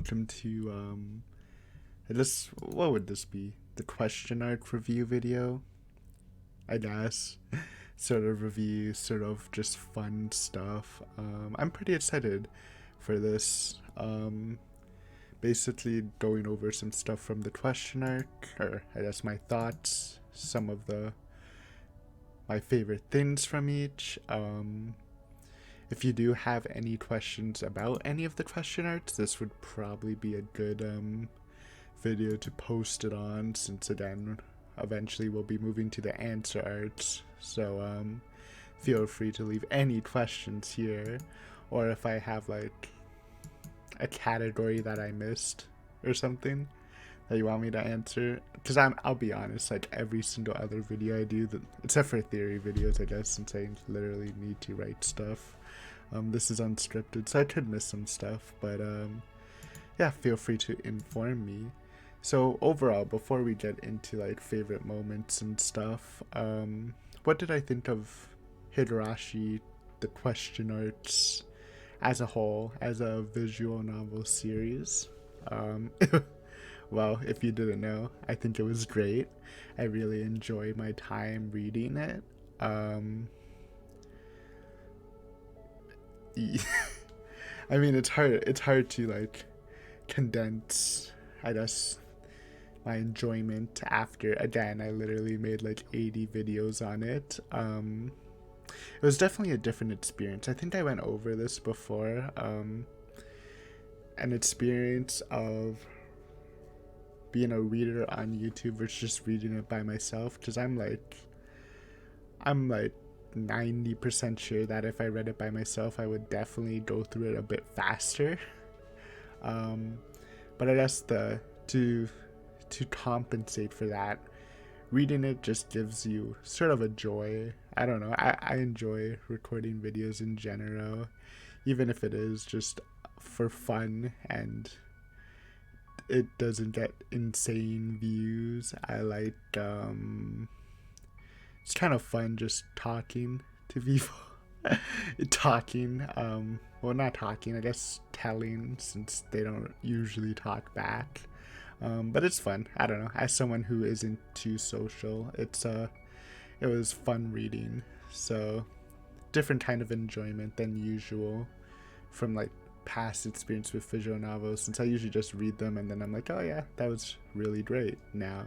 welcome to what would this be? The question art review video, I guess. Sort of review, sort of just fun stuff. I'm pretty excited for this. Basically going over some stuff from the question arc, or I guess my thoughts, some of my favorite things from each. If you do have any questions about any of the question arts, this would probably be a good video to post it on, since again, eventually we'll be moving to the answer arts. So feel free to leave any questions here, or if I have like a category that I missed or something that you want me to answer, because I'll be honest, like every single other video I do, except for theory videos, I guess, since I literally need to write stuff. This is unscripted, so I could miss some stuff, but yeah, feel free to inform me. So overall, before we get into like favorite moments and stuff, what did I think of Higurashi, the question arts, as a whole, as a visual novel series? Well, if you didn't know, I think it was great. I really enjoyed my time reading it. I mean, it's hard to like condense, I guess, my enjoyment after, again, I literally made like 80 videos on it. It was definitely a different experience. I think I went over this before. An experience of being a reader on YouTube versus just reading it by myself, because I'm like 90% sure that if I read it by myself, I would definitely go through it a bit faster. But I guess to compensate for that, reading it just gives you sort of a joy. I don't know. I enjoy recording videos in general, even if it is just for fun and it doesn't get insane views. I like it's kind of fun just talking to people. Talking, well, not talking, I guess telling, since they don't usually talk back. But it's fun. I don't know. As someone who isn't too social, it was fun reading. So different kind of enjoyment than usual from like past experience with visual novels, since I usually just read them and then I'm like, oh yeah, that was really great now.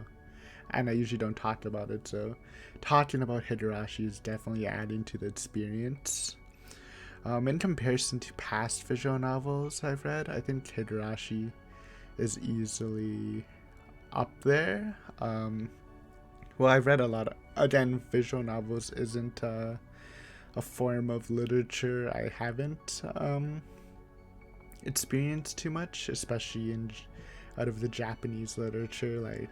And I usually don't talk about it, so talking about Higurashi is definitely adding to the experience. In comparison to past visual novels I've read, I think Higurashi is easily up there. Well, I've read a lot of, again, visual novels isn't a form of literature I haven't experienced too much, especially out of the Japanese literature, like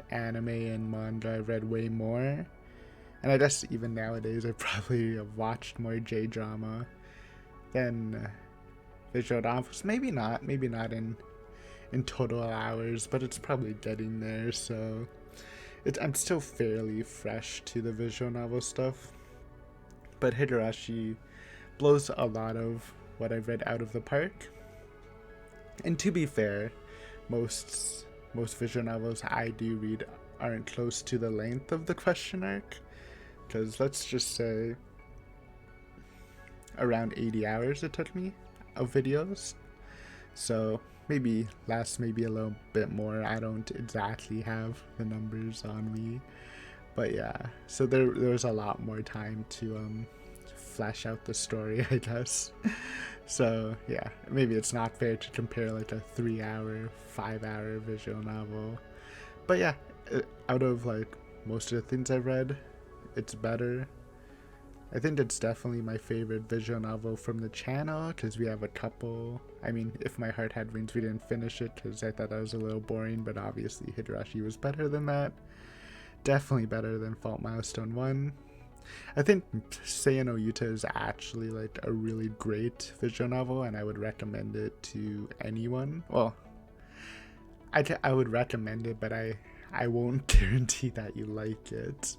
anime and manga. I've read way more, and I guess even nowadays I probably have watched more J-drama than visual novels. Maybe not in total hours, but it's probably getting there. So I'm still fairly fresh to the visual novel stuff, but Higurashi blows a lot of what I've read out of the park. And to be fair, most visual novels I do read aren't close to the length of the question arc, because let's just say around 80 hours it took me of videos. So maybe a little bit more. I don't exactly have the numbers on me, but yeah, so there was a lot more time to flesh out the story, I guess. So yeah, maybe it's not fair to compare like a 3-hour, 5-hour visual novel, but yeah, out of like most of the things I've read, it's better. I think it's definitely my favorite visual novel from the channel, because we have a couple. I mean, If My Heart Had Wings, we didn't finish it because I thought that was a little boring, but obviously Higurashi was better than that. Definitely better than Fault Milestone 1. I think Seiya no Yuta is actually like a really great visual novel, and I would recommend it to anyone. Well, I would recommend it, but I won't guarantee that you like it.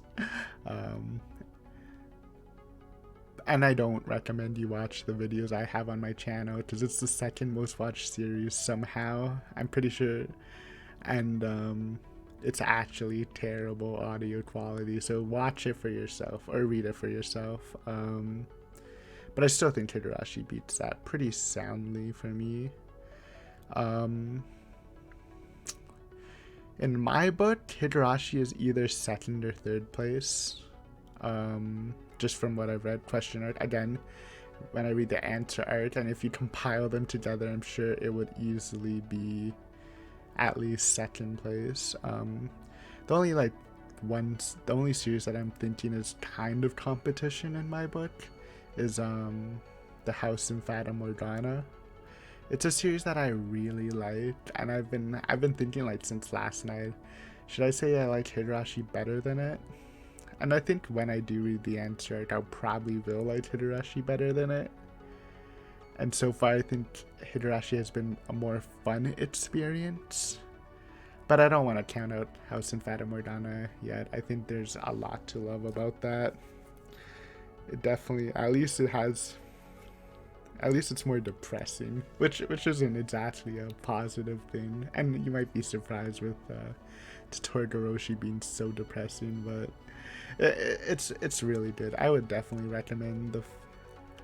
and I don't recommend you watch the videos I have on my channel because it's the second most watched series somehow, I'm pretty sure, and it's actually terrible audio quality, so watch it for yourself or read it for yourself. But I still think Higurashi beats that pretty soundly for me. In my book, Higurashi is either second or third place. Just from what I've read, question art. Again, when I read the answer art, and if you compile them together, I'm sure it would easily be at least second place. The only series that I'm thinking is kind of competition in my book is The House in Fata Morgana. It's a series that I really like, and I've been thinking like since last night, should I say I like Higurashi better than it? And I think when I do read the answer, I'll probably will like Higurashi better than it. And so far, I think Higurashi has been a more fun experience. But I don't want to count out House in Fata Morgana yet. I think there's a lot to love about that. It definitely, at least it's more depressing, which isn't exactly a positive thing. And you might be surprised with Totoroshi being so depressing, but it's really good. I would definitely recommend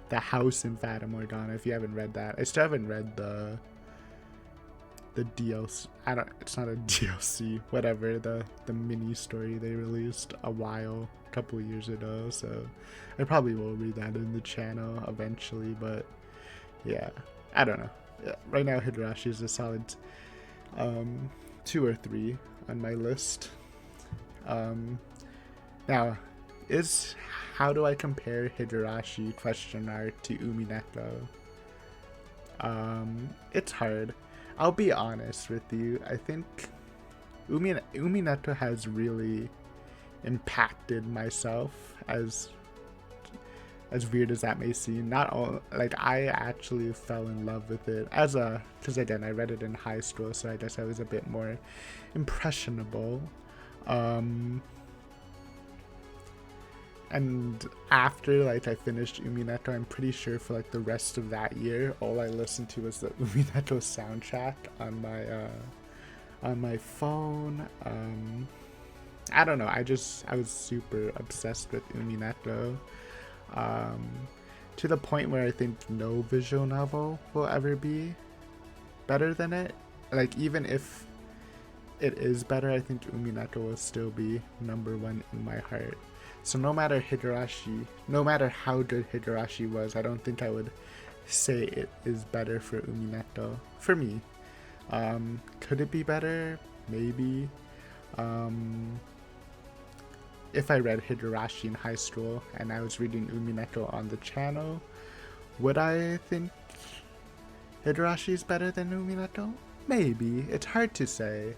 the House in Fata Morgana if you haven't read that. I still haven't read the DLC. It's not a DLC, whatever, the mini story they released a couple of years ago, so I probably will read that in the channel eventually. But yeah, I don't know. Yeah, right now Higurashi is a solid 2 or 3 on my list. Now, how do I compare Higurashi to Umineko? It's hard. I'll be honest with you. I think Umineko has really impacted myself, as weird as that may seem. Not all, like, I actually fell in love with it because again, I read it in high school, so I guess I was a bit more impressionable. And after I finished Umineko, I'm pretty sure for the rest of that year, all I listened to was the Umineko soundtrack on my phone. I don't know. I was super obsessed with Umineko, to the point where I think no visual novel will ever be better than it. Even if it is better, I think Umineko will still be number 1 in my heart. So no matter how good Higurashi was, I don't think I would say it is better for Umineko. For me. Could it be better? Maybe. If I read Higurashi in high school and I was reading Umineko on the channel, would I think Higurashi is better than Umineko? Maybe. It's hard to say.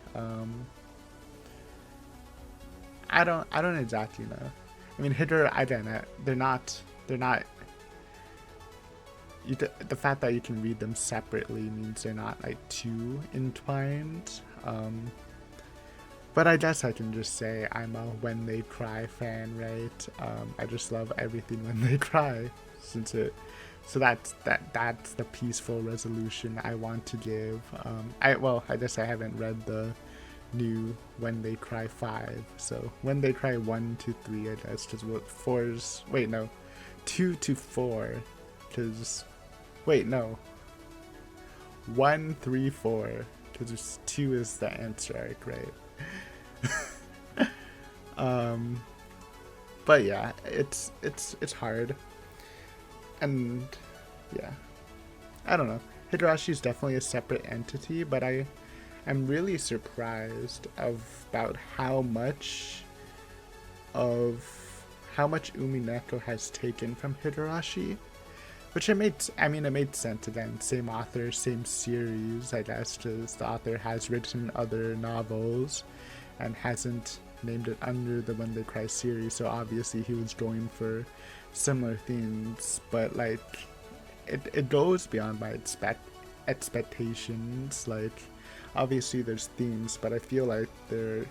I don't exactly know. I mean, they're not. The fact that you can read them separately means they're not too entwined. But I guess I can just say I'm a When They Cry fan, right? I just love everything When They Cry, so that's the peaceful resolution I want to give. I guess I haven't read the new When They Cry 5, so When They Cry 1 to 3, I guess, because 2 to 4, because 1, 3, 4, because 2 is the answer arc, right? But yeah, it's hard, and yeah, I don't know. Higurashi is definitely a separate entity, but I'm really surprised about how much Umineko has taken from Higurashi, which it made sense. Again, same author, same series, I guess, because the author has written other novels and hasn't named it under the When They Cry series, so obviously he was going for similar themes, but it goes beyond my expectations. Obviously there's themes, but I feel like they're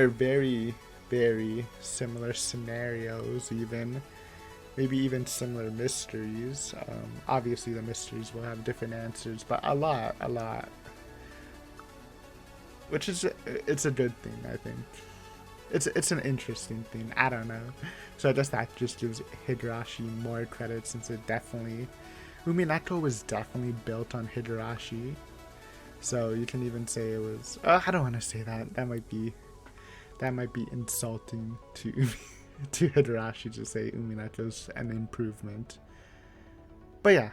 very, very similar scenarios even. maybe even similar mysteries. Obviously the mysteries will have different answers, but a lot, which is, it's a good thing, I think. It's an interesting thing. I don't know. So I guess that just gives Higurashi more credit, since it definitely, Umineko was definitely built on Higurashi. So you can even say it was. I don't want to say that. That might be insulting to to Higurashi to say Umineko's an improvement. But yeah,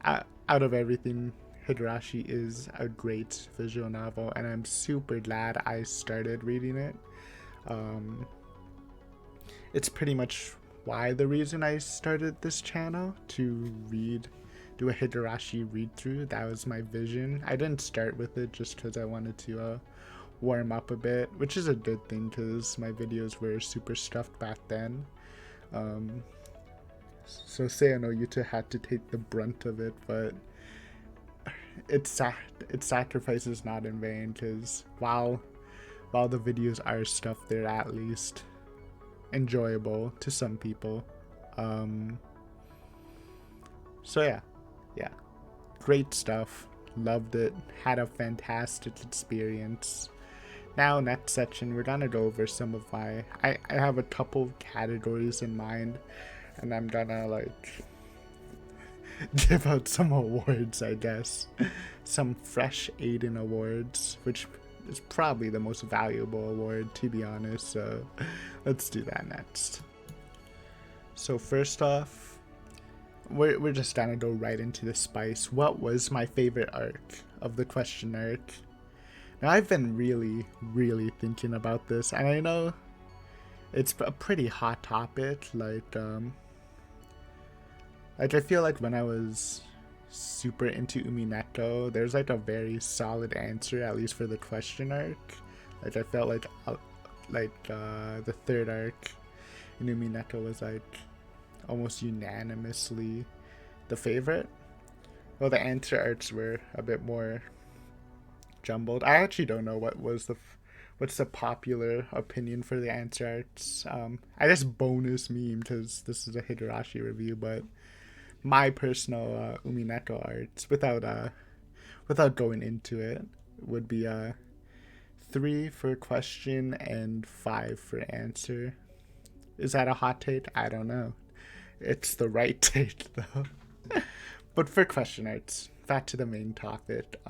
out of everything, Higurashi is a great visual novel, and I'm super glad I started reading it. It's pretty much the reason I started this channel, to do a Higurashi read through. That was my vision. I didn't start with it just because I wanted to warm up a bit, which is a good thing because my videos were super stuffed back then. So Seiya no Yuta had to take the brunt of it, but its sacrifice is not in vain, because while the videos are stuffed, they're at least enjoyable to some people. So yeah, great stuff. Loved it. Had a fantastic experience. Now, next section, we're gonna go over some of my. I have a couple categories in mind, and I'm gonna like give out some awards, I guess. Some fresh Aiden awards, which is probably the most valuable award, to be honest. So let's do that next. So first off, we're just gonna go right into the spice. What was my favorite arc of the question arc? Now, I've been really thinking about this, and I know it's a pretty hot topic. Like I feel like when I was super into Umineko, there's like a very solid answer, at least for the question arc. Like I felt like the third arc in Umineko was like almost unanimously the favorite. Well, the answer arcs were a bit more jumbled. I actually don't know what's the popular opinion for the answer arcs. I just bonus meme because this is a Higurashi review, but my personal Umineko arcs, without going into it, would be 3 for question and 5 for answer. Is that a hot take? I don't know. It's the right take though. But for question arcs, back to the main topic.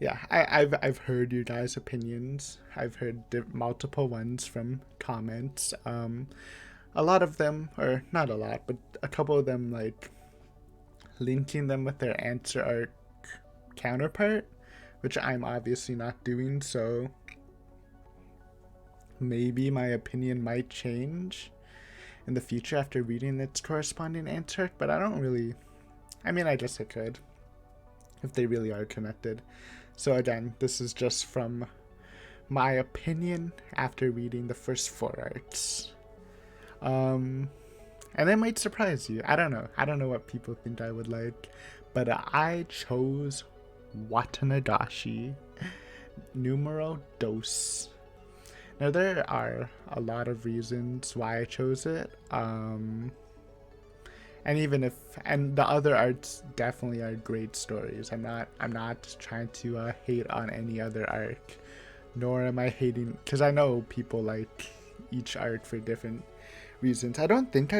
Yeah, I've heard you guys' opinions. I've heard multiple ones from comments. A lot of them, or not a lot, but a couple of them, like linking them with their answer arc counterpart, which I'm obviously not doing. So maybe my opinion might change in the future after reading its corresponding answer arc, but I don't really. I mean, I guess I could if they really are connected. So again, this is just from my opinion after reading the first 4 arcs. And it might surprise you. I don't know what people think I would like, but I chose Watanagashi numero dos. Now there are a lot of reasons why I chose it. And the other arcs definitely are great stories. I'm not trying to hate on any other arc, nor am I hating, because I know people like each arc for different reasons. I don't think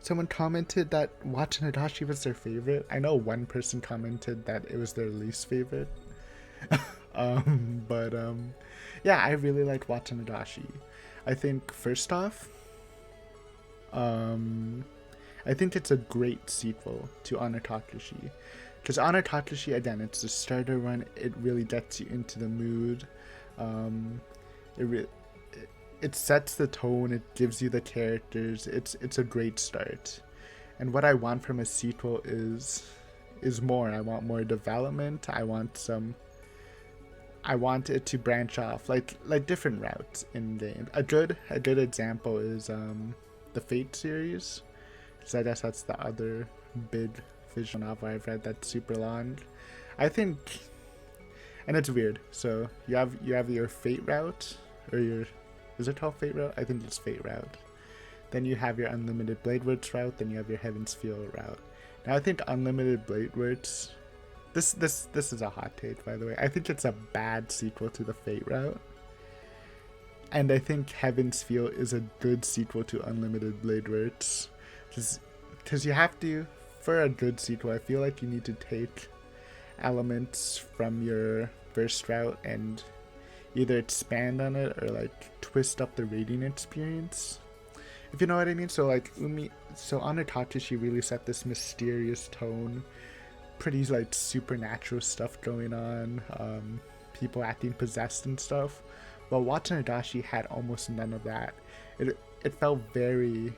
someone commented that Watanagashi was their favorite. I know one person commented that it was their least favorite. Yeah, I really like Watanagashi. I think first off, I think it's a great sequel to Anatakashi. Because Anatakashi, again, it's the starter one. It really gets you into the mood. It sets the tone. It gives you the characters. It's a great start. And what I want from a sequel is more. I want more development. I want it to branch off, like different routes in game. A good example is the Fate series. So I guess that's the other big visual novel I've read that's super long. I think, and it's weird. So you have your Fate route, or is it called Fate route? I think it's Fate route. then you have your Unlimited Blade Works route, then you have your Heaven's Feel route. Now I think Unlimited Blade Works, this is a hot take, by the way. I think it's a bad sequel to the Fate route. And I think Heaven's Feel is a good sequel to Unlimited Blade Works. Because you have to, for a good sequel, I feel like you need to take elements from your first route and either expand on it or like twist up the reading experience, if you know what I mean. So like Anotatashi, she really set this mysterious tone, pretty like supernatural stuff going on, people acting possessed and stuff. But Watanabe had almost none of that. It felt very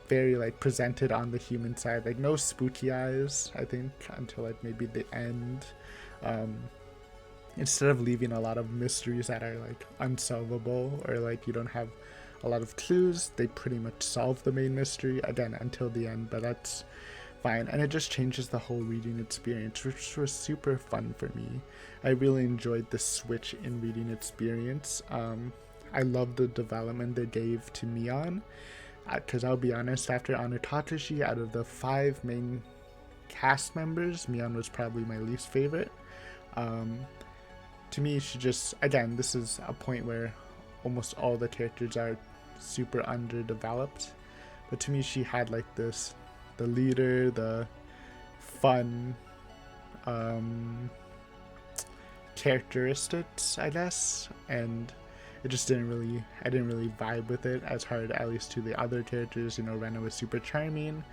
like presented on the human side, like no spooky eyes, I think, until like maybe the end. Instead of leaving a lot of mysteries that are like unsolvable or like you don't have a lot of clues, they pretty much solve the main mystery again until the end, but that's fine. And it just changes the whole reading experience, which was super fun for me. I really enjoyed the switch in reading experience. I love the development they gave to Mion, because I'll be honest, after Anotatashi, out of the 5 main cast members, Mion was probably my least favorite. To me, she just, again, this is a point where almost all the characters are super underdeveloped, but to me she had like this, the leader, the fun characteristics, I guess, and it just I didn't really vibe with it as hard, at least to the other characters. You know, Rena was super charming.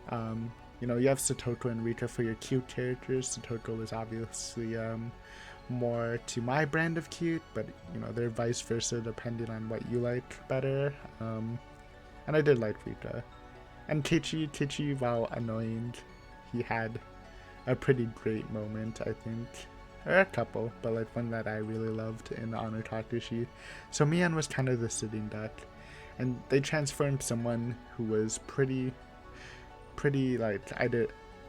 You know, you have Satoko and Rika for your cute characters. Satoko was obviously more to my brand of cute, but you know, they're vice versa depending on what you like better. And I did like Rika. And Kichi, while annoying, he had a pretty great moment, I think. Or a couple, but like one that I really loved in Honor Takushi. So Mion was kind of the sitting duck. And they transformed someone who was pretty like,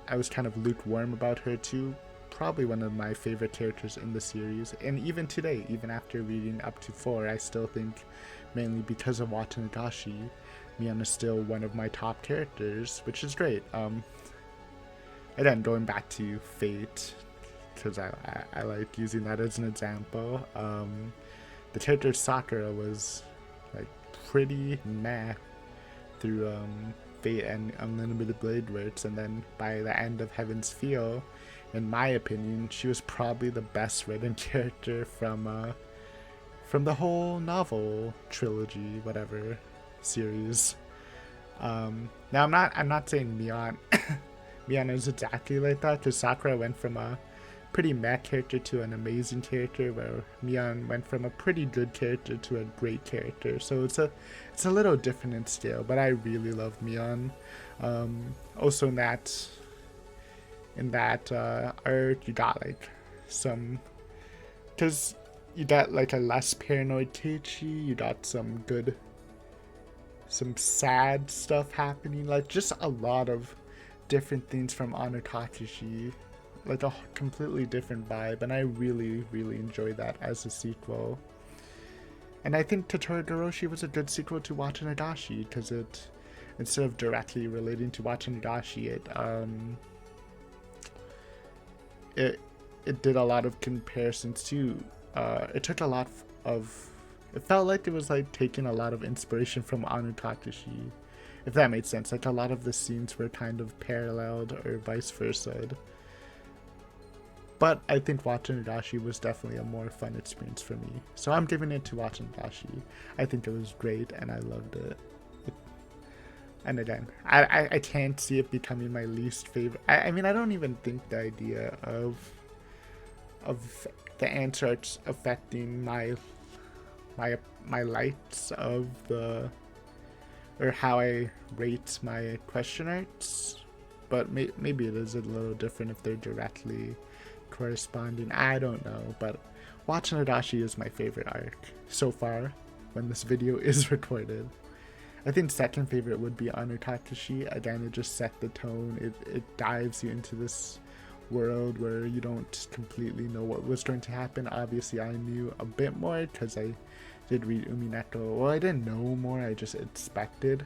I was kind of lukewarm about her too. Probably one of my favorite characters in the series. And even today, even after reading up to 4, I still think, mainly because of Watanagashi, Mion is still one of my top characters, which is great. And then going back to Fate, because I like using that as an example, the character Sakura was like pretty meh through Fate and Unlimited Blade Works, and then by the end of Heaven's Feel, in my opinion, she was probably the best written character from the whole novel trilogy, whatever series. Now I'm not saying Mion is exactly like that, because Sakura went from a pretty meh character to an amazing character, where Mion went from a pretty good character to a great character. So it's a little different in scale, but I really love Mion. Also in that arc, you got like because you got like a less paranoid Keiichi, you got some sad stuff happening, like just a lot of different things from Anotatashi, like a completely different vibe, and I really enjoyed that as a sequel. And I think Totoro was a good sequel to Watanagashi, because it, instead of directly relating to Watanagashi, it did a lot of comparisons too. It took a lot of, it felt like it was like taking a lot of inspiration from Anotatashi, if that made sense. Like a lot of the scenes were kind of paralleled or vice versa. But I think Watanagashi was definitely a more fun experience for me. So I'm giving it to Watanagashi. I think it was great and I loved it. And again, I can't see it becoming my least favorite. I mean, I don't even think the idea of the answers affecting my likes of the, or how I rate my question arts, but maybe it is a little different if they're directly corresponding. I don't know, but Watanagashi is my favorite arc so far when this video is recorded. I think second favorite would be Anotatashi. Again, it just set the tone. It dives you into this world where you don't completely know what was going to happen. Obviously, I knew a bit more because I did read Umineko. Well, I didn't know more. I just expected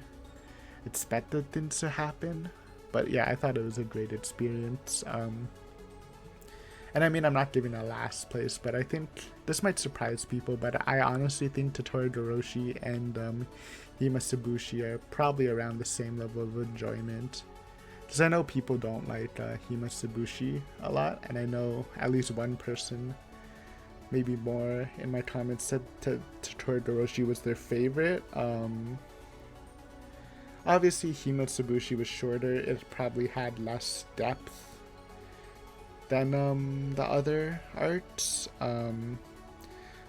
things to happen. But yeah, I thought it was a great experience. And I mean, I'm not giving a last place, but I think this might surprise people, but I honestly think Totoro and Himatsubushi are probably around the same level of enjoyment. Because I know people don't like Himatsubushi a lot, and I know at least one person, maybe more in my comments, said Totoro was their favorite. Obviously, Himatsubushi was shorter. It probably had less depth than the other arcs.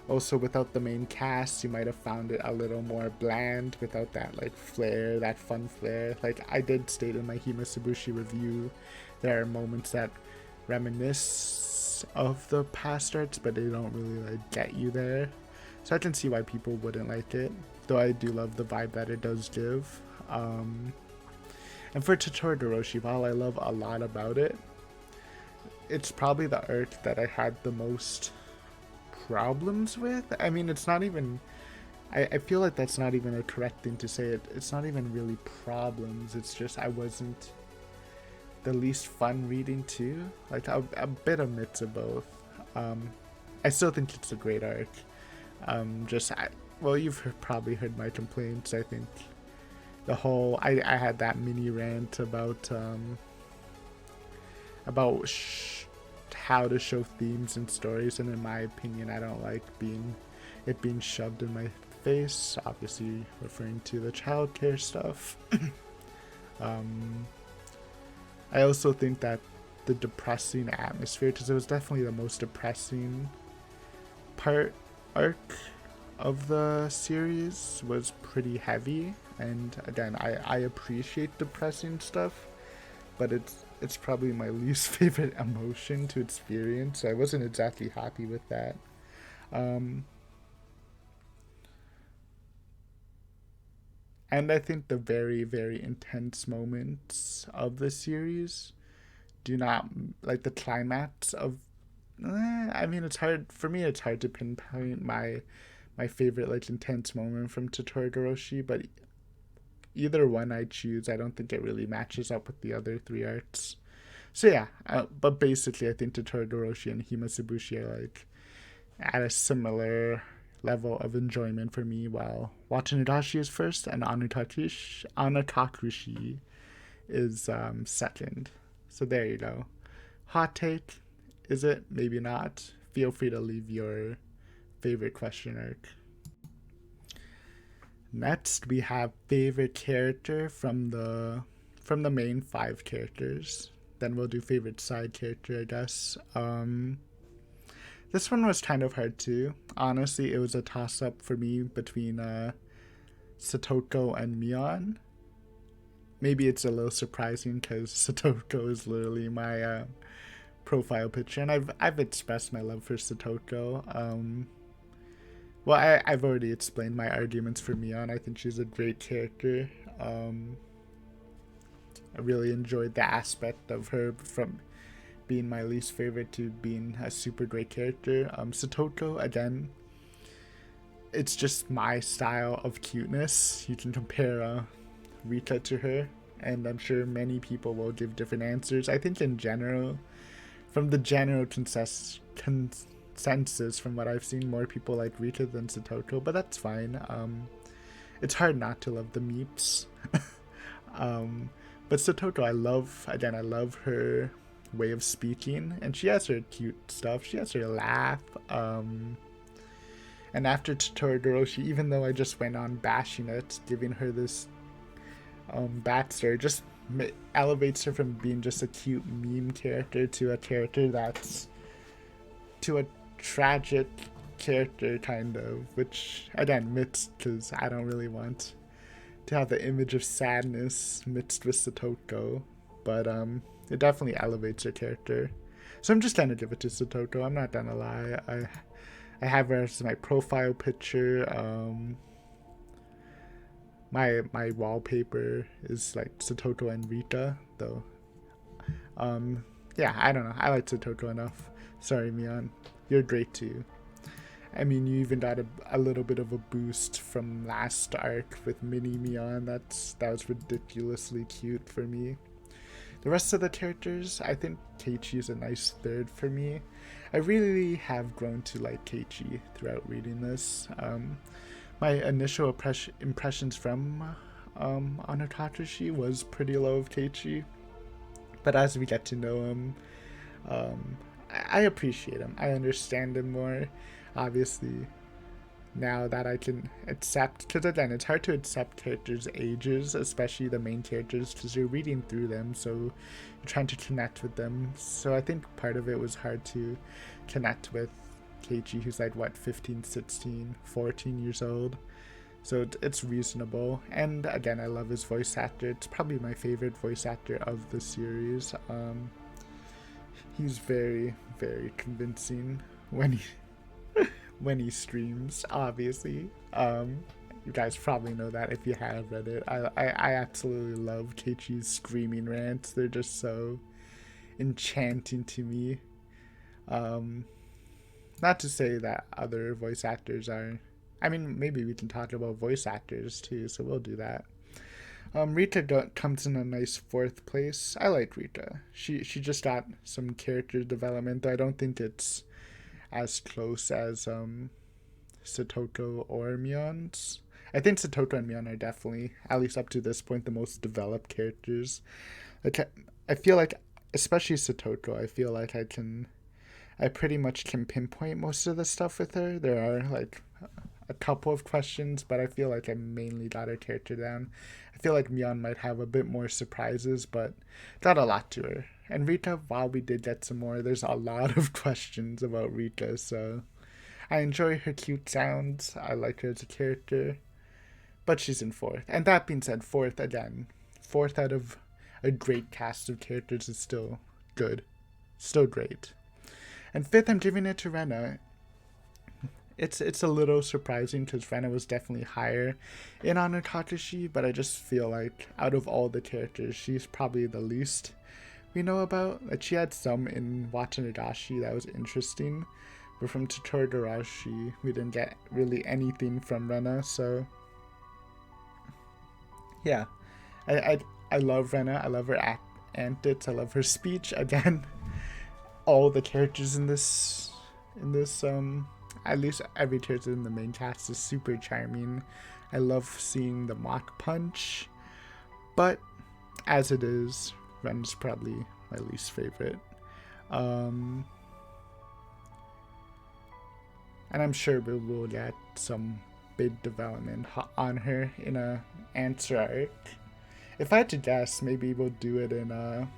Also, without the main cast, you might have found it a little more bland without that like flair, that fun flair. Like I did state in my Himatsubushi review, there are moments that reminisce of the past arcs, but they don't really like get you there. So I can see why people wouldn't like it, though I do love the vibe that it does give. And for Totoro, while I love a lot about it, it's probably the arc that I had the most problems with. I mean, it's not even, I feel like that's not even a correct thing to say. It's not even really problems. It's just I wasn't the least fun reading too. Like a bit of mix of both. I still think it's a great arc. Well, you've probably heard my complaints. I think the whole, I had that mini rant about how to show themes and stories, and in my opinion, I don't like it being shoved in my face. Obviously, referring to the childcare stuff. I also think that the depressing atmosphere, because it was definitely the most depressing arc of the series, was pretty heavy. And again, I appreciate depressing stuff, but it's probably my least favorite emotion to experience. So I wasn't exactly happy with that. And I think the very, very intense moments of the series do not, like the climax of, I mean, it's hard for me. It's hard to pinpoint my favorite like intense moment from Totoro, but either one I choose, I don't think it really matches up with the other three arcs. So yeah, but basically I think Totoro and Himatsubushi are like at a similar level of enjoyment for me, while Watanashi is first and Anatakushi is second. So there you go. Hot take, is it? Maybe not. Feel free to leave your favorite question arc. Next, we have favorite character from the main 5 characters. Then we'll do favorite side character, I guess. This one was kind of hard too. Honestly, it was a toss-up for me between Satoko and Mion. Maybe it's a little surprising because Satoko is literally my profile picture, and I've expressed my love for Satoko. Well, I've already explained my arguments for Mion. I think she's a great character. I really enjoyed the aspect of her from being my least favorite to being a super great character. Satoko, again, it's just my style of cuteness. You can compare Rika to her, and I'm sure many people will give different answers. I think in general, from the general consensus from what I've seen, more people like Rika than Satoko, but that's fine. It's hard not to love the Meeps. But Satoko, I love her way of speaking, and she has her cute stuff. She has her laugh. And after Totoro, even though I just went on bashing it, giving her this backstory, just elevates her from being just a cute meme character to a character that's to a tragic character, kind of, which again mixed, because I don't really want to have the image of sadness mixed with Satoko, but it definitely elevates her character. So I'm just gonna give it to Satoko. I'm not gonna lie. I have her as my profile picture. My wallpaper is like Satoko and Rika, though. Yeah, I don't know. I like Satoko enough. Sorry, Mion. You're great too. I mean, you even got a little bit of a boost from last arc with Mini Mion. That was ridiculously cute for me. The rest of the characters, I think Keiichi is a nice third for me. I really have grown to like Keiichi throughout reading this. My initial impressions from Anatatashi was pretty low of Keiichi, but as we get to know him, I appreciate him. I understand him more. Obviously, now that I can accept, because again, it's hard to accept characters' ages, especially the main characters, because you're reading through them, so you're trying to connect with them. So I think part of it was hard to connect with Keiichi, who's like, what, 15, 16, 14 years old. So it's reasonable. And again, I love his voice actor. It's probably my favorite voice actor of the series. He's very, very convincing when he streams, obviously. You guys probably know that if you have read it. I absolutely love Keiichi's screaming rants. They're just so enchanting to me. Not to say that other voice actors are. I mean, maybe we can talk about voice actors too, so we'll do that. Rita comes in a nice fourth place. I like Rita. She just got some character development. I don't think it's as close as Satoko or Mion's. I think Satoko and Mion are definitely, at least up to this point, the most developed characters. Like, I feel like, especially Satoko, I feel like I pretty much can pinpoint most of the stuff with her. There are like a couple of questions, but I feel like I mainly got her character down. I feel like Mion might have a bit more surprises, but got a lot to her. And Rita, while we did get some more, there's a lot of questions about Rita, so I enjoy her cute sounds. I like her as a character, but she's in fourth. And that being said, fourth out of a great cast of characters is still good. Still great. And fifth, I'm giving it to Rena. It's a little surprising because Rena was definitely higher in Anatatashi, but I just feel like out of all the characters, she's probably the least we know about. Like, she had some in Watanagashi that was interesting, but from Higurashi, we didn't get really anything from Rena, so yeah. I love Rena. I love her antics. I love her speech. Again, all the characters in this at least every character in the main cast is super charming. I love seeing the mock punch, but as it is, Ren's probably my least favorite. And I'm sure we will get some big development on her in a answer arc. If I had to guess, maybe we'll do it in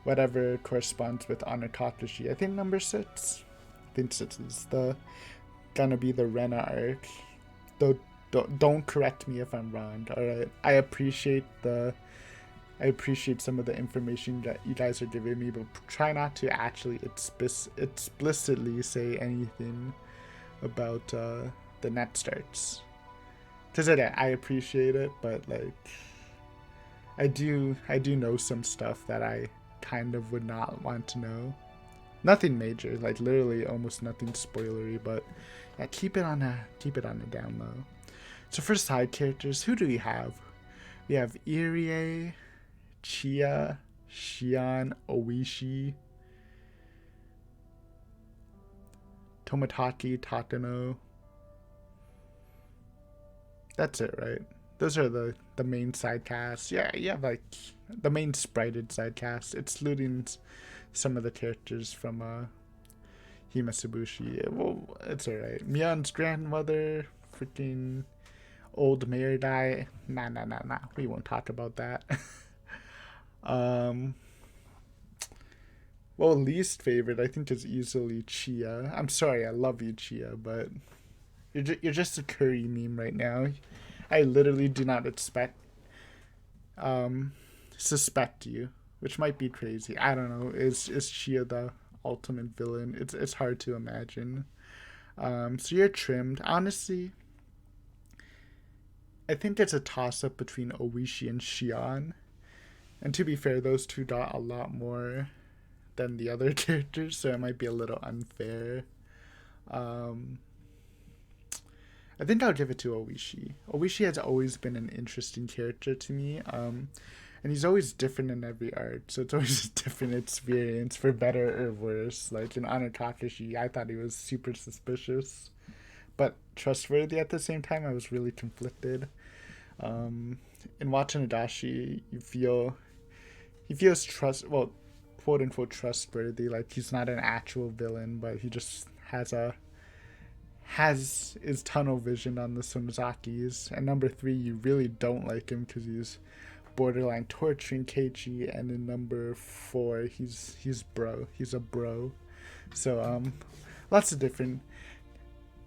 whatever corresponds with Anatatashi. I think number 6. I think 6 is gonna be the Rena arc. Though don't correct me if I'm wrong. Alright. I appreciate some of the information that you guys are giving me, but try not to actually explicitly say anything about the net starts. Because I appreciate it, but like I do know some stuff that I kind of would not want to know. Nothing major, like literally almost nothing spoilery, but yeah, keep it on the down low. So for side characters, who do we have? We have Irie, Chia, Shion, Oishi, Tomotaki, Takano. That's it, right? Those are the main side casts. Yeah, like the main sprited side cast, excluding some of the characters from Himasabushi. Well, it's alright. Mion's grandmother, freaking old mayor guy. Nah. We won't talk about that. Well, least favorite I think is easily Chia. I'm sorry, I love you, Chia, but you're just a curry meme right now. I literally do not suspect you, which might be crazy. I don't know. Is Chia the ultimate villain? It's hard to imagine. So you're trimmed. Honestly, I think it's a toss up between Oishi and Shion. And to be fair, those two got a lot more than the other characters, so it might be a little unfair. Um, I think I'll give it to Oishi. Oishi has always been an interesting character to me, and he's always different in every arc, so it's always a different experience, for better or worse. Like in Anakakashi, I thought he was super suspicious, but trustworthy at the same time. I was really conflicted. Um, in Watanabe, you feel he feels quote unquote trustworthy. Like he's not an actual villain, but he just has his tunnel vision on the Sonozakis. And number three, you really don't like him because he's borderline torturing Keiichi. And in number four, he's bro. He's a bro. So lots of different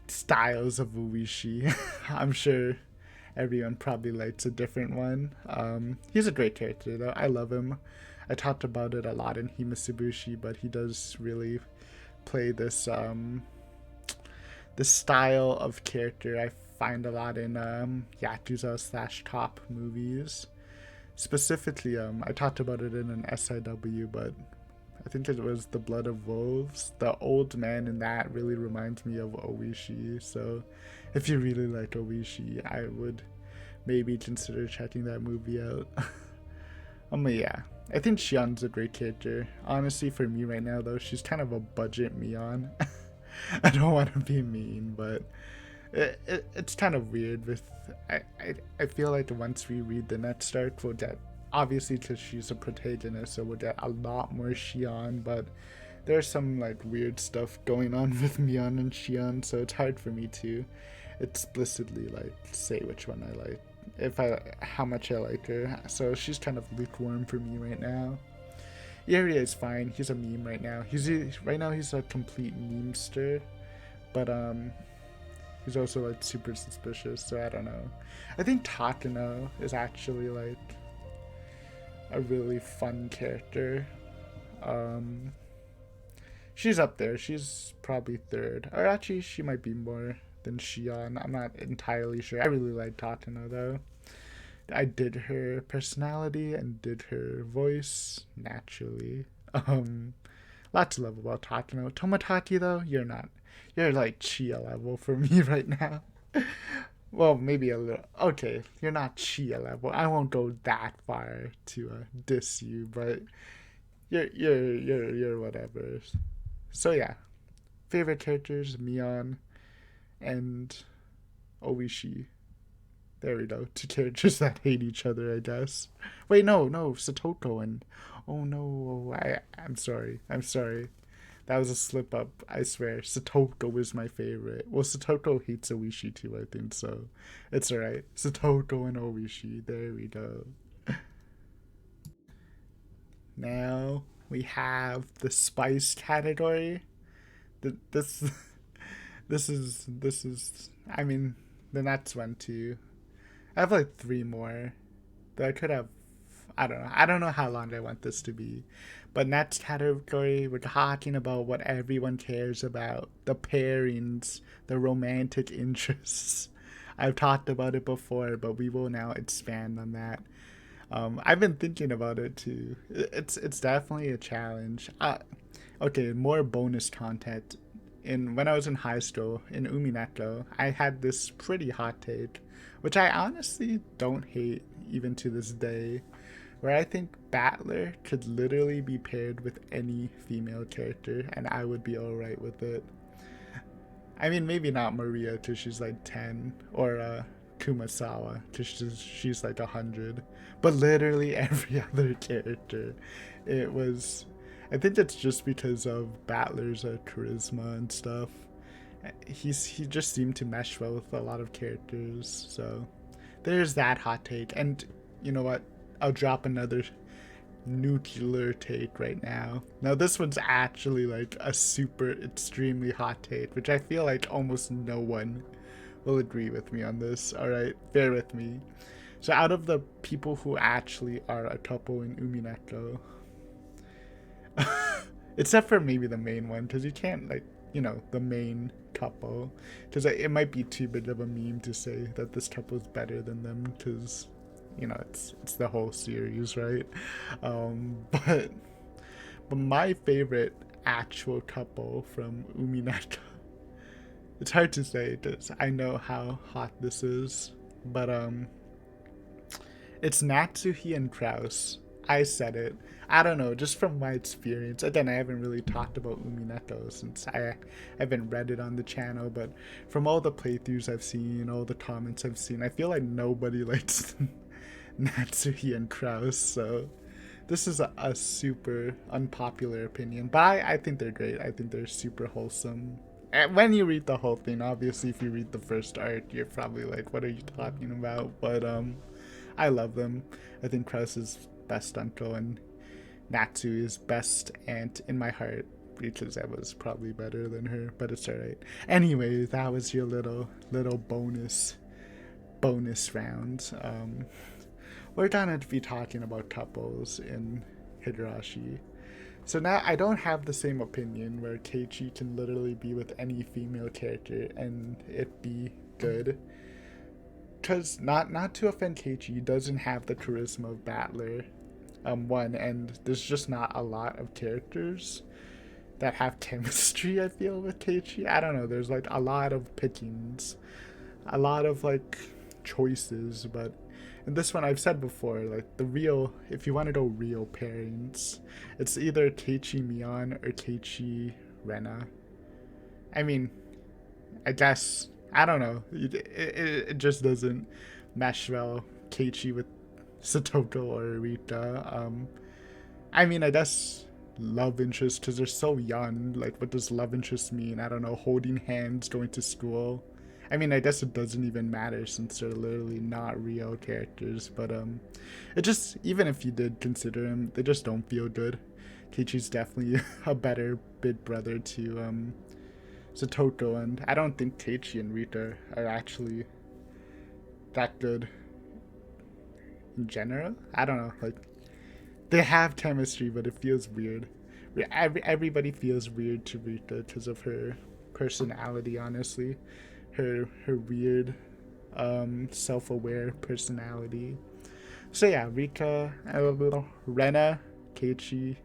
styles of Uishi. I'm sure everyone probably likes a different one. He's a great character though. I love him. I talked about it a lot in Himasubushi, but he does really play this style of character I find a lot in Yakuza / Top movies. Specifically, I talked about it in an SIW, but I think it was The Blood of Wolves. The old man in that really reminds me of Oishi. So if you really like Oishi, I would maybe consider checking that movie out. But yeah, I think Shion's a great character. Honestly, for me right now, though, she's kind of a budget Mion. I don't want to be mean, but it's kind of weird. I feel like once we read the next arc, we'll get, obviously because she's a protagonist, so we'll get a lot more Shion, but there's some like weird stuff going on with Mion and Shion, so it's hard for me to explicitly like say which one I like, how much I like her. So she's kind of lukewarm for me right now. Iria is fine. He's a meme right now. He's a complete memester, but he's also like super suspicious. So I don't know. I think Takano is actually like a really fun character. She's up there. She's probably third, or actually she might be more than Shion. I'm not entirely sure. I really like Takano though. I did her personality and did her voice naturally. Lots to love about Takano. Tomotaki though, you're not. You're like Chia level for me right now. Well, maybe a little. Okay, you're not Chia level. I won't go that far to diss you, but you're whatever. So yeah, favorite characters: Mion and Oishi. There we go. Two characters that hate each other, I guess. Wait, no, Satoko and... Oh no, I'm sorry. That was a slip up, I swear. Satoko is my favorite. Well, Satoko hates Oishi too, I think, so it's alright. Satoko and Oishi, there we go. Now we have the spice category. This is, I mean, the next one too. I have like three more that I could have. I don't know. I don't know how long I want this to be. But next category, we're talking about what everyone cares about: the pairings, the romantic interests. I've talked about it before, but we will now expand on that. I've been thinking about it too. It's definitely a challenge. Okay, more bonus content. When I was in high school in Umineko, I had this pretty hot take, which I honestly don't hate even to this day, where I think Battler could literally be paired with any female character and I would be alright with it. I mean, maybe not Maria because she's like 10, or Kumasawa because she's like 100, but literally every other character. I think it's just because of Battler's charisma and stuff. He just seemed to mesh well with a lot of characters, so there's that hot take. And you know what, I'll drop another nuclear take right now. Now this one's actually like a super extremely hot take, which I feel like almost no one will agree with me on this. Alright, bear with me. So out of the people who actually are a couple in Umineko, except for maybe the main one, because you can't like, the main couple, because it might be too big of a meme to say that this couple is better than them, because it's the whole series, right? But my favorite actual couple from Umineko It's hard to say because I know how hot this is, but it's Natsuhi and Kraus. I said it. I don't know, just from my experience. Again, I haven't really talked about Umineko since I haven't read it on the channel, but from all the playthroughs I've seen, all the comments I've seen, I feel like nobody likes Natsuhi and Kraus, so this is a super unpopular opinion, but I think they're great. I think they're super wholesome. And when you read the whole thing, obviously, if you read the first arc, you're probably like, "What are you talking about?" But I love them. I think Kraus is best uncle and Natsu is best aunt in my heart. Because I was probably better than her, but it's alright. Anyway, that was your little bonus round. We're gonna be talking about couples in Higurashi. So now I don't have the same opinion where Keiichi can literally be with any female character and it be good. Cause not to offend Keiichi, he doesn't have the charisma of Battler. One, and there's just not a lot of characters that have chemistry, I feel, with Keiichi. I don't know, there's like a lot of pickings, a lot of like choices, but in this one I've said before, like the real, if you want to go real pairings, it's either Keiichi Mion or Keiichi Rena. I mean, I guess, I don't know, it just doesn't mesh well, Keiichi with Satoko or Rita. I mean, I guess love interest, because they're so young, like what does love interest mean? I don't know, holding hands, going to school. I mean, I guess it doesn't even matter since they're literally not real characters, but it just, even if you did consider them, they just don't feel good. Keiichi's definitely a better big brother to Satoko, and I don't think Keiichi and Rita are actually that good in general. I don't know, like, they have chemistry, but it feels weird. Everybody feels weird to Rita because of her personality, honestly. Her weird, self-aware personality. So yeah, Rita, Rena, Keiichi,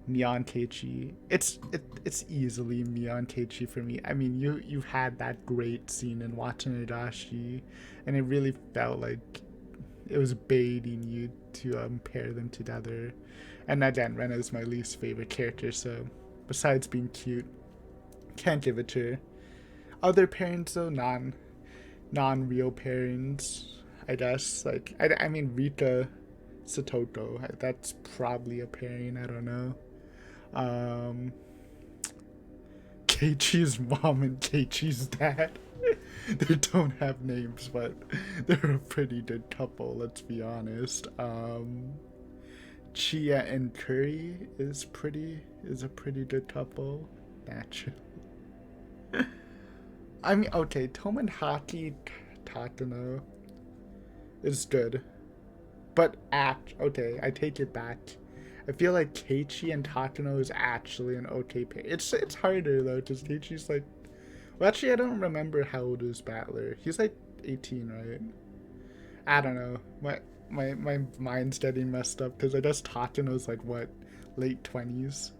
Mion Keiichi. It's easily Mion Keiichi for me. I mean, you've had that great scene in watching Higurashi, and it really felt like it was baiting you to pair them together. And again, Rena is my least favorite character, so besides being cute, can't give it to her. Other pairings though, non-real pairings, I guess. Like I mean Rita Satoko, that's probably a pairing, I don't know. Keiichi's mom and Keiichi's dad. They don't have names, but they're a pretty good couple, let's be honest. Chia and Curry is a pretty good couple. Naturally. I mean, okay, Tomohaki Takano is good. But okay, I take it back. I feel like Keiichi and Takano is actually an okay pair. It's harder though, because Keiichi's like, well, actually I don't remember how old is Battler. He's like 18, right? I don't know. My mind's getting messed up because I guess Takano's like what, late 20s.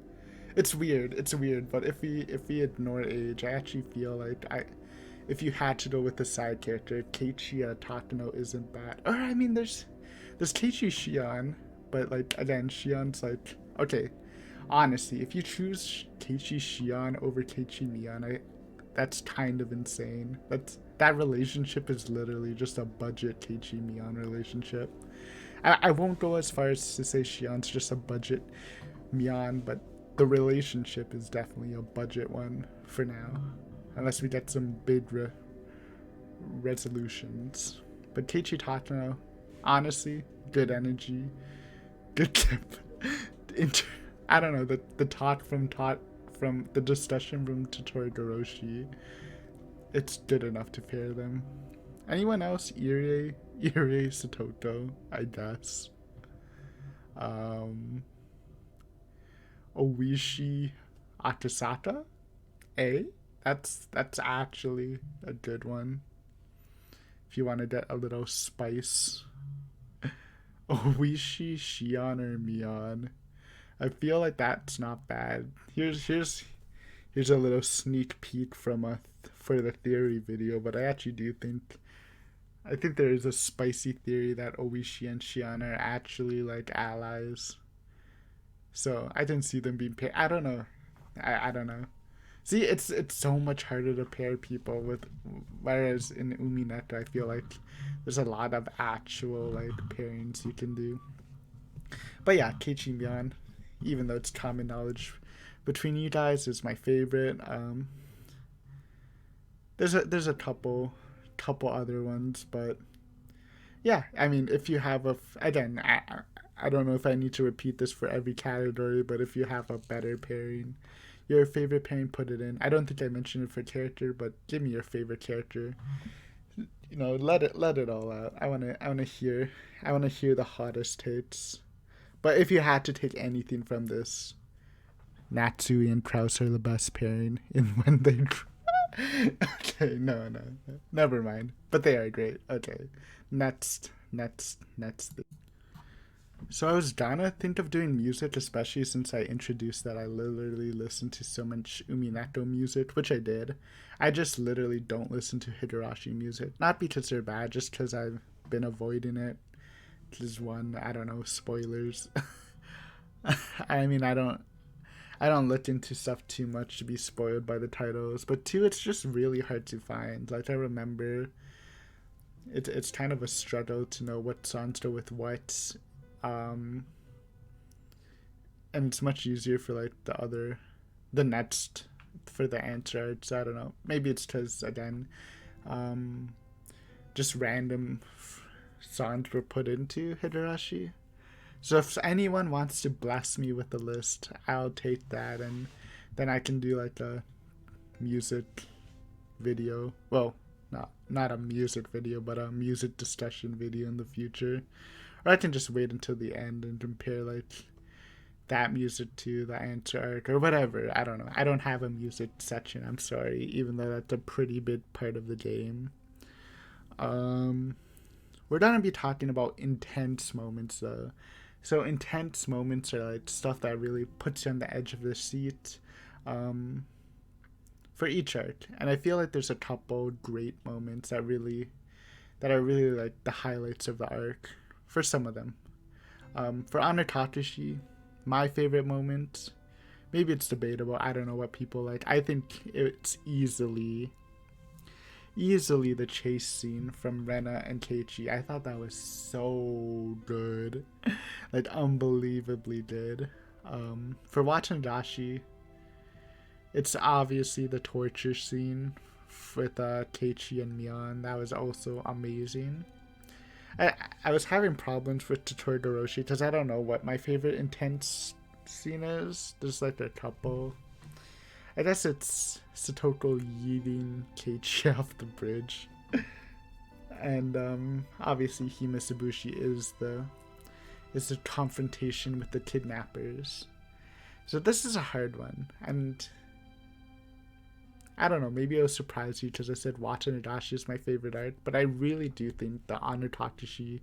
It's weird, but if we ignore age, I actually feel like if you had to go with the side character, Keiichi Takano isn't bad. Or I mean, there's Keiichi Shion, but like again, Shion's like, okay, honestly, if you choose Keiichi Shion over Keiichi Mion, that's kind of insane. That relationship is literally just a budget Keiichi Mion relationship. I won't go as far as to say Shion's just a budget Mion, but the relationship is definitely a budget one for now, unless we get some big resolutions. But Keiichi Takano, honestly, good energy, good I don't know, the talk from the discussion from Tottori Goroshi, it's good enough to pair them. Anyone else? Irie Satoto, I guess. Oishi Akasaka? That's actually a good one. If you want to get a little spice. Oishi, Shion, or Mion. I feel like that's not bad. Here's a little sneak peek from a for the theory video, but I actually do think I think there is a spicy theory that Oishi and Shion are actually like allies. So I didn't see them being paired. I don't know. I don't know. See, it's so much harder to pair people with, whereas in Umineta, I feel like there's a lot of actual like pairings you can do. But yeah, Keiichi Mion, even though it's common knowledge between you guys, is my favorite. There's a couple other ones, but yeah, I mean, if you have again, I don't know if I need to repeat this for every category, but if you have a better pairing, your favorite pairing, put it in. I don't think I mentioned it for character, but give me your favorite character. You know, let it all out. I wanna hear the hottest takes. But if you had to take anything from this, Natsui and Kraus are the best pairing in when they. Okay, no, never mind. But they are great. Okay, next. So I was gonna think of doing music, especially since I introduced that I literally listen to so much Umineko music, which I did. I just literally don't listen to Higurashi music. Not because they're bad, just because I've been avoiding it. Just one, I don't know, spoilers. I mean, I don't look into stuff too much to be spoiled by the titles, but two, it's just really hard to find. Like I remember, it's kind of a struggle to know what songs go with what, and it's much easier for like the next for the answer arts. I don't know. Maybe it's because again, just random songs were put into Higurashi. So if anyone wants to bless me with the list, I'll take that, and then I can do like a music video. Well, not a music video, but a music discussion video in the future. Or I can just wait until the end and compare like that music to the answer arc or whatever. I don't know. I don't have a music section. I'm sorry, even though that's a pretty big part of the game. We're gonna be talking about intense moments though. So intense moments are like stuff that really puts you on the edge of the seat, for each arc. And I feel like there's a couple great moments that are really like the highlights of the arc for some of them. For Honor Takashi, my favorite moment, maybe it's debatable. I don't know what people like. I think it's easily the chase scene from Rena and Keiichi. I thought that was so good. Like unbelievably good. For Watanashi, it's obviously the torture scene with Keiichi and Mion. That was also amazing. I was having problems with Totoroshi because I don't know what my favorite intense scene is. There's like a couple. I guess it's Satoko yeeting Keiichi off the bridge. And obviously Himesabushi is the confrontation with the kidnappers. So this is a hard one, and I don't know, maybe it'll surprise you because I said Watanashi is my favorite arc, but I really do think the Honor Takashi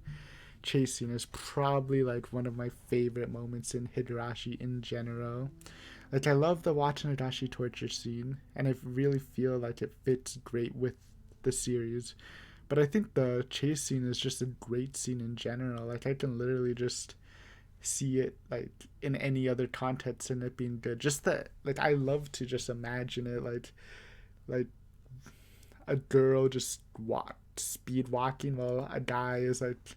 chasing is probably like one of my favorite moments in Higurashi in general. Like I love the Watanashi torture scene, and I really feel like it fits great with the series. But I think the chase scene is just a great scene in general. Like I can literally just see it like in any other context and it being good. Just that, like I love to just imagine it like a girl just speed walking while a guy is like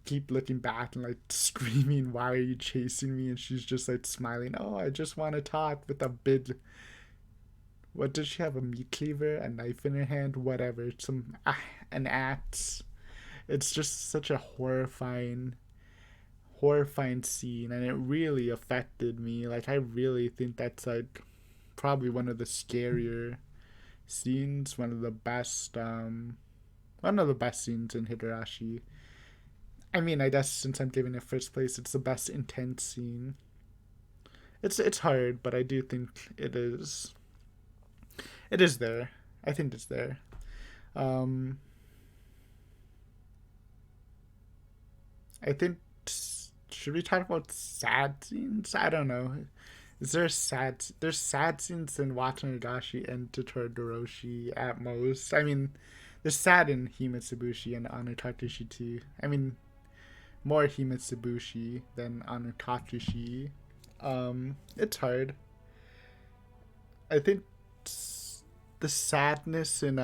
keep looking back and like screaming, "Why are you chasing me?" And she's just like smiling. "Oh, I just want to talk," with a big, what does she have, a meat cleaver, a knife in her hand, whatever, an axe. It's just such a horrifying scene, and it really affected me. Like I really think that's like probably one of the scarier scenes, one of the best scenes in Higurashi. I mean, I guess since I'm giving it first place, it's the best intense scene. It's hard, but I do think it is. It is there. I think it's there. Um, I think, should we talk about sad scenes? I don't know. Is there a sad? There's sad scenes in Watanagashi and Totodoroshi at most. I mean, there's sad in Himetsubushi and Anotatashi too. I mean, more Himetsubushi than Anotatashi. It's hard. I think the sadness in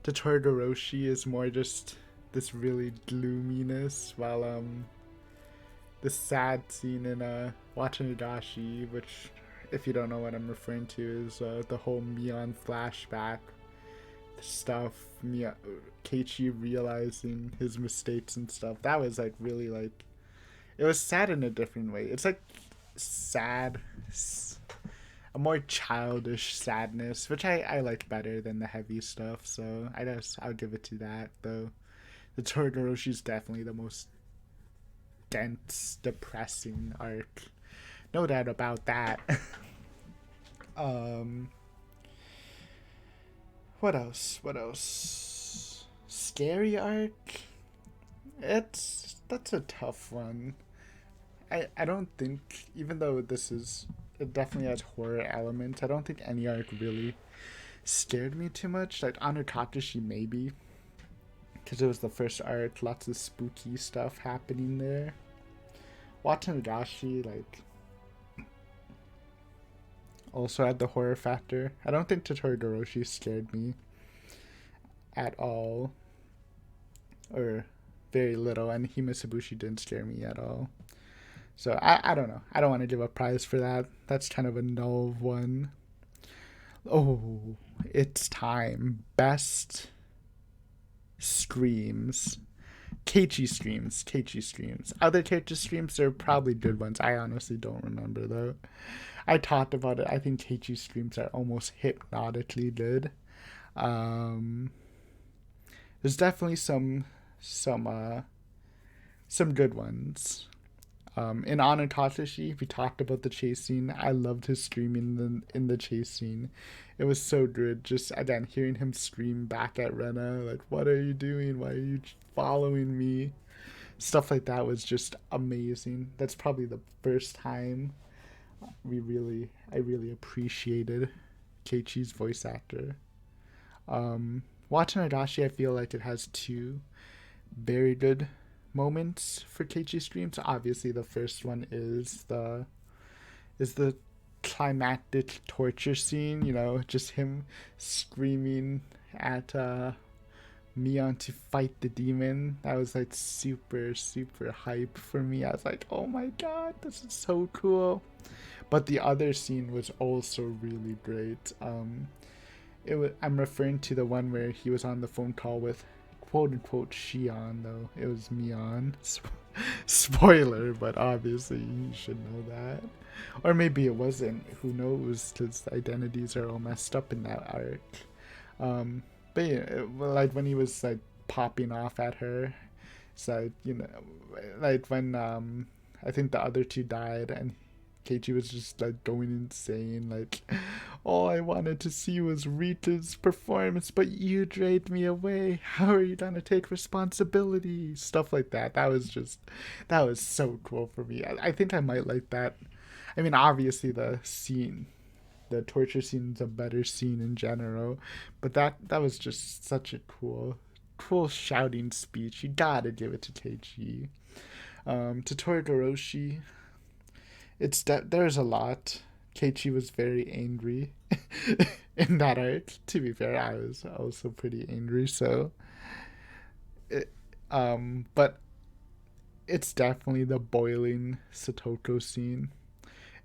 Totodoroshi is more just this really gloominess, while the sad scene in Watanagashi, which, if you don't know what I'm referring to, is the whole Mion flashback stuff. Keiichi realizing his mistakes and stuff. That was like really like, it was sad in a different way. It's like sad, a more childish sadness, which I like better than the heavy stuff. So I guess I'll give it to that. Though the Todoroshi is definitely the most dense, depressing arc. No doubt about that. um, what else? What else? Scary arc. That's a tough one. I don't think, even though it definitely has horror elements, I don't think any arc really scared me too much. Like Anotatashi maybe, because it was the first arc, lots of spooky stuff happening there. Watanagashi, like, also had the horror factor. I don't think Totodoroshi scared me at all, or very little, and Himetsubushi didn't scare me at all. So I don't know. I don't want to give a prize for that. That's kind of a null one. Oh, it's time. Best screams. Keiichi screams. Other character screams, they're probably good ones. I honestly don't remember though. I talked about it. I think Keiichi screams are almost hypnotically good. There's definitely some good ones. In Anotatashi, we talked about the chase scene. I loved his screaming in the chase scene. It was so good. Just, again, hearing him scream back at Rena, like, what are you doing? Why are you following me? Stuff like that was just amazing. That's probably the first time I really appreciated Keiichi's voice actor. Watanagashi, I feel like it has two very good moments for Keiichi streams. Obviously, the first one is the climactic torture scene. You know, just him screaming at Mion to fight the demon. That was like super hype for me. I was like, oh my god, this is so cool. But the other scene was also really great. I'm referring to the one where he was on the phone call with quote unquote Shion, though it was Mion. Spoiler, but obviously you should know that. Or maybe it wasn't. Who knows? Because the identities are all messed up in that arc. But yeah, like when he was like popping off at her, it's like, you know, like when I think the other two died and Keiichi was just like going insane, like, all I wanted to see was Rita's performance, but you dragged me away. How are you gonna take responsibility? Stuff like that. That was so cool for me. I think I might like that. I mean, obviously the torture scene is a better scene in general, but that was just such a cool shouting speech. You gotta give it to Keiichi. To Todoroshi, it's that there's a lot. Keiichi was very angry in that arc. To be fair, I was also pretty angry. So, but it's definitely the boiling Satoko scene.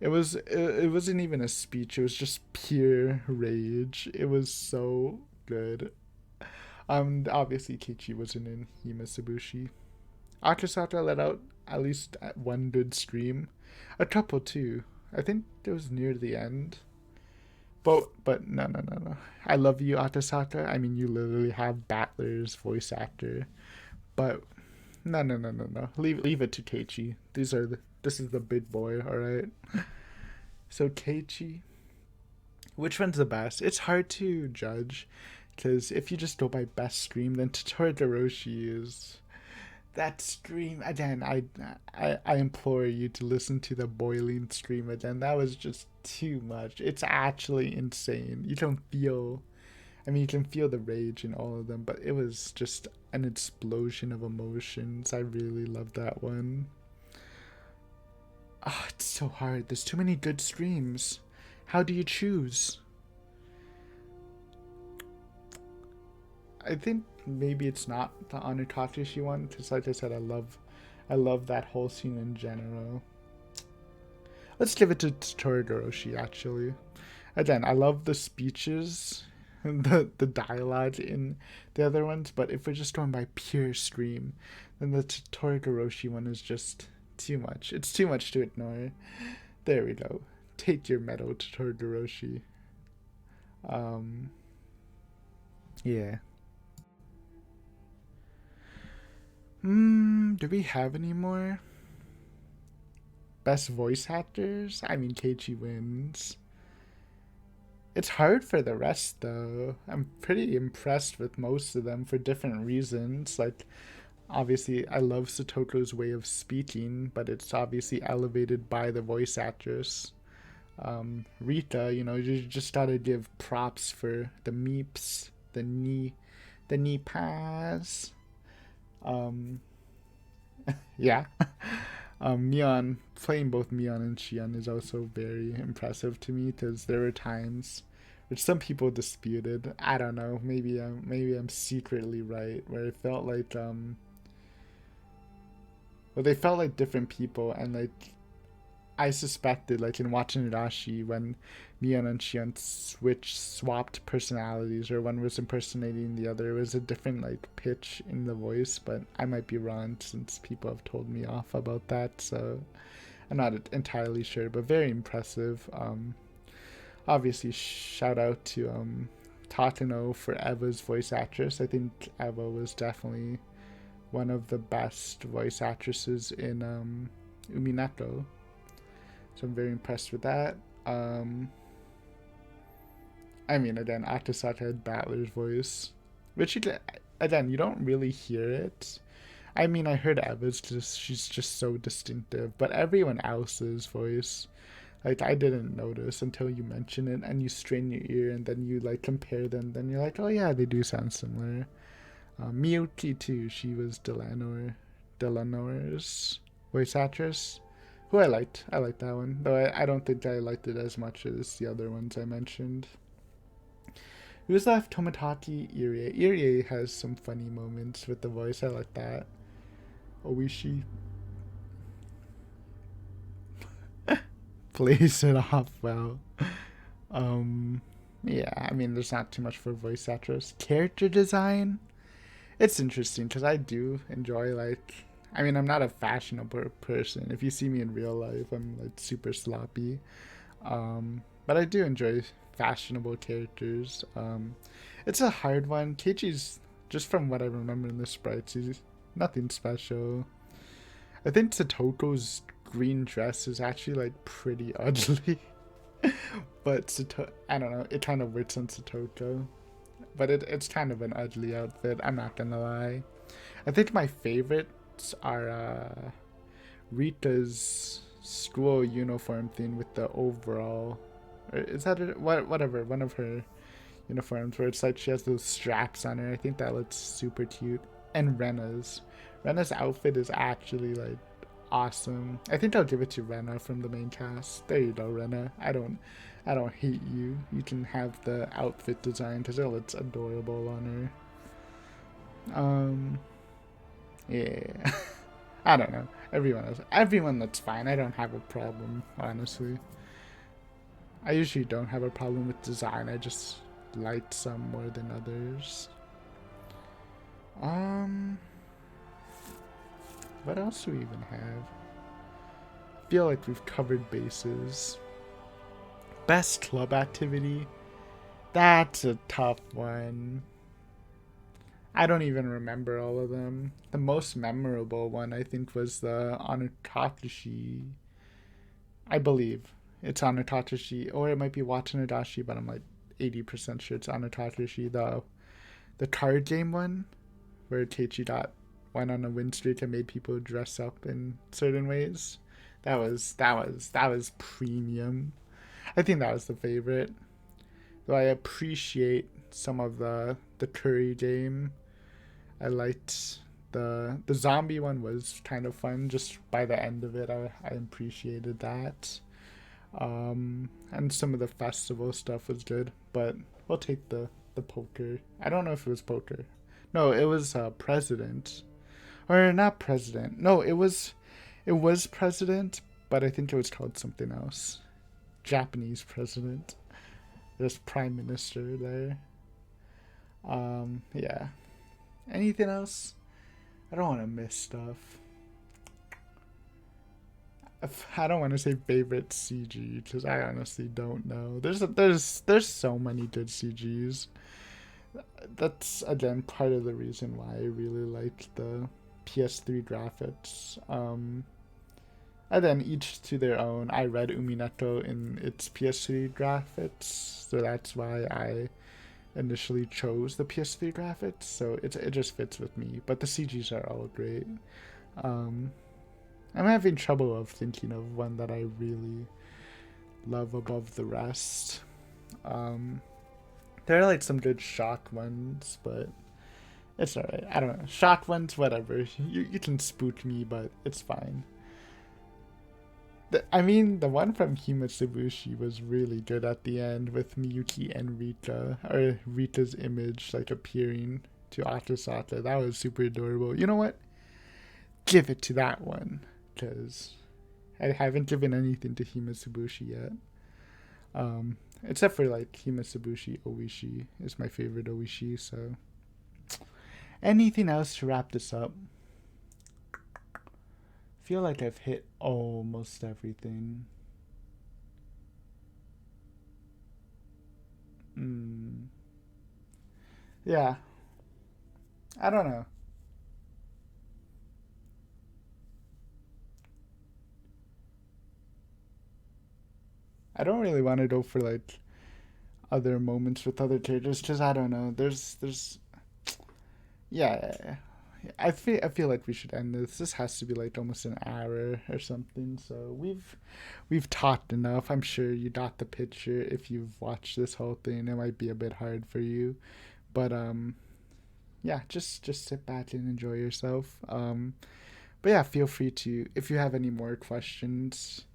It wasn't even a speech. It was just pure rage. It was so good. Obviously Keiichi wasn't in Himetsubushi. Akasaka let out at least one good stream, a couple too. I think it was near the end. But no. I love you, Akasaka. I mean, you literally have Battler's voice actor. But no. Leave it to Keiichi. This is the big boy, all right. So Keiichi, which one's the best? It's hard to judge, because if you just go by best stream, then Totodoroshi is that stream again. I implore you to listen to the boiling stream again. That was just too much. It's actually insane. You can feel. I mean, you can feel the rage in all of them, but it was just an explosion of emotions. I really loved that one. Oh, it's so hard. There's too many good streams. How do you choose? I think maybe it's not the Anutakashi one, because like I said, I love that whole scene in general. Let's give it to Torigoroshi, actually. Again, I love the speeches and the dialogue in the other ones, but if we're just going by pure stream, then the Torigoroshi one is just too much. It's too much to ignore. There we go. Take your medal to Torigoroshi. Yeah. Do we have any more? Best voice actors? I mean, Keiichi wins. It's hard for the rest, though. I'm pretty impressed with most of them for different reasons. Like, obviously, I love Satoko's way of speaking, but it's obviously elevated by the voice actress. Rita, you just gotta give props for the meeps, the knee pass. Yeah. Mion, playing both Mion and Shion is also very impressive to me because there were times which some people disputed. I don't know. Maybe I'm secretly right, where it felt like well, they felt like different people, and like I suspected, like in watching Higurashi, when Mion and Shion swapped personalities, or one was impersonating the other, it was a different like pitch in the voice. But I might be wrong, since people have told me off about that, so I'm not entirely sure. But very impressive. Obviously, shout out to Takano for Eva's voice actress. I think Eva was definitely one of the best voice actresses in Umineko. So I'm very impressed with that. I mean, again, Akasaka had Battler's voice, which again, you don't really hear it. I mean, I heard Eva's because she's just so distinctive, but everyone else's voice, like, I didn't notice until you mention it, and you strain your ear, and then you like compare them. Then you're like, oh yeah, they do sound similar. Miyuki too. She was Delanor's voice actress, who I liked. I liked that one, though I don't think I liked it as much as the other ones I mentioned. Who was left? Tomotaki Irie. Irie has some funny moments with the voice. I like that. Oishi plays it off well. Yeah, I mean, there's not too much for voice actress. Character design? It's interesting because I do enjoy, like, I mean, I'm not a fashionable person. If you see me in real life, I'm like super sloppy. But I do enjoy fashionable characters. It's a hard one. Keiichi's, just from what I remember in the sprites, he's nothing special. I think Satoko's green dress is actually like pretty ugly. But I don't know, it kind of works on Satoko. But it's kind of an ugly outfit, I'm not gonna lie. I think my favorites are Rita's school uniform thing with the overall. Or is that whatever, one of her uniforms where it's like she has those straps on her. I think that looks super cute. And Rena's outfit is actually like awesome. I think I'll give it to Rena from the main cast. There you go, Rena. I don't hate you. You can have the outfit design because it looks adorable on her. Yeah. I don't know. Everyone that's fine. I don't have a problem, honestly. I usually don't have a problem with design. I just like some more than others. What else do we even have? I feel like we've covered bases. Best club activity? That's a tough one. I don't even remember all of them. The most memorable one, I think, was the Anutakashi. I believe it's Anutakashi, or it might be Watanadashi, but I'm like 80% sure it's Anutakashi. The card game one, where Keiichi got went on a win streak and made people dress up in certain ways. That was premium. I think that was the favorite. Though I appreciate some of the Curry game. I liked the zombie one was kind of fun. Just by the end of it, I appreciated that. And some of the festival stuff was good, but we'll take the poker. I don't know if it was poker. No, it was president, or not president. No, it was president, but I think it was called something else. Japanese president. There's prime minister there. Yeah. Anything else? I don't want to miss stuff. I don't want to say favorite CG because I honestly don't know. There's so many good CGs. That's again part of the reason why I really like the PS3 graphics. And then each to their own. I read Umineko in its PS3 graphics, so that's why I initially chose the PS3 graphics. So it just fits with me. But the CGs are all great. I'm having trouble of thinking of one that I really love above the rest. There are like some good shock ones, but it's alright. I don't know. Shock ones, whatever. You can spook me, but it's fine. The one from Himatsubushi was really good at the end with Miyuki and Rika, or Rika's image like appearing to Akasaka. That was super adorable. You know what? Give it to that one, because I haven't given anything to Himatsubushi yet. Except for like Himatsubushi Oishi is my favorite Oishi, so anything else to wrap this up? Feel like I've hit almost everything. Yeah, I don't know. I don't really want to go for like other moments with other characters because I don't know. Yeah. I feel like we should end this. This has to be like almost an hour or something. So we've talked enough. I'm sure you got the picture. If you've watched this whole thing, it might be a bit hard for you, but yeah, just sit back and enjoy yourself. But yeah, feel free to, if you have any more questions,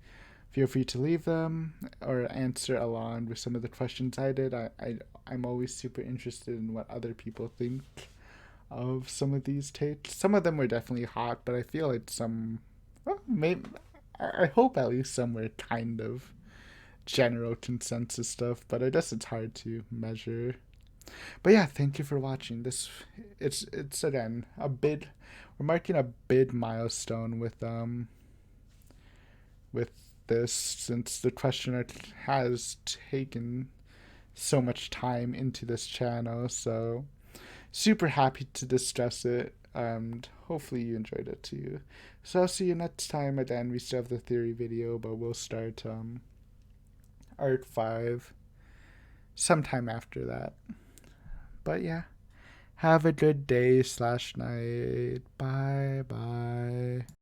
feel free to leave them or answer along with some of the questions I did. I'm always super interested in what other people think of some of these takes. Some of them were definitely hot, but I feel like some, well, maybe, I hope at least some were kind of general consensus stuff, but I guess it's hard to measure. But yeah, thank you for watching. It's again a big, we're marking a big milestone with this, since the questioner has taken so much time into this channel. So super happy to discuss it, and hopefully you enjoyed it too. So I'll see you next time. Again, we still have the theory video, but we'll start Art 5 sometime after that. But yeah, have a good day/night. Bye bye.